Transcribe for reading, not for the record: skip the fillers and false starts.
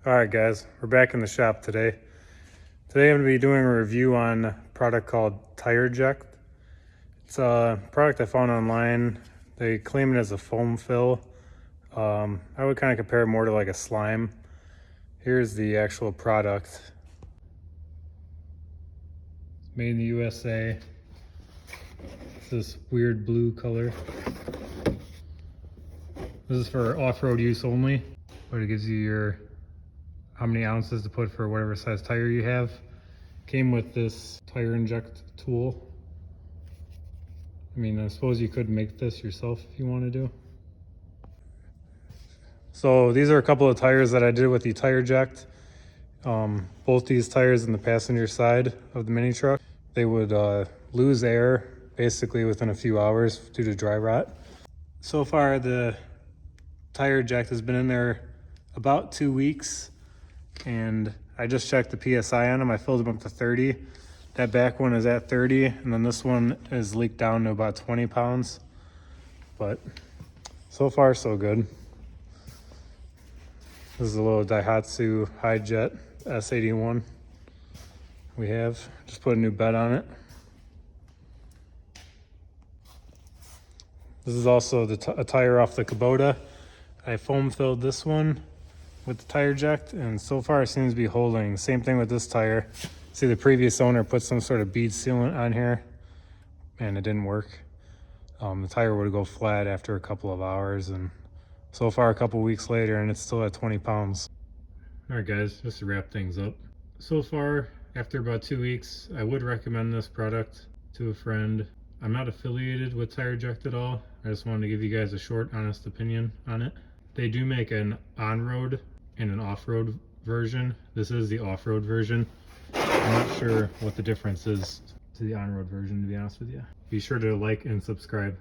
Alright guys, we're back in the shop today. Today I'm going to be doing a review on a product called Tireject. It's a product I found online. They claim it as a foam fill. I would kind of compare it more to like a slime. Here's the actual product. It's made in the USA. It's this weird blue color. This is for off-road use only, but it gives you your how many ounces to put for whatever size tire you have. Came with this tire inject tool. I mean, I suppose you could make this yourself if you want to do. So these are a couple of tires that I did with the Tireject. Both these tires in the passenger side of the mini truck, they would lose air basically within a few hours due to dry rot. So far the Tireject has been in there about 2 weeks, and I just checked the PSI on them. I filled them up to 30. That back one is at 30, and then this one is leaked down to about 20 pounds. But so far so good. This is a little Daihatsu High Jet S81 we have. Just put a new bed on it. This is also a tire off the Kubota. I foam filled this one with the Tireject, and so far it seems to be holding. Same thing with this tire. See, the previous owner put some sort of bead sealant on here and it didn't work. The tire would go flat after a couple of hours, and so far a couple weeks later and it's still at 20 pounds. All right guys, just to wrap things up. So far, after about 2 weeks, I would recommend this product to a friend. I'm not affiliated with Tireject at all. I just wanted to give you guys a short, honest opinion on it. They do make an on-road and an off-road version. This is the off-road version. I'm not sure what the difference is to the on-road version, to be honest with you. Be sure to like and subscribe.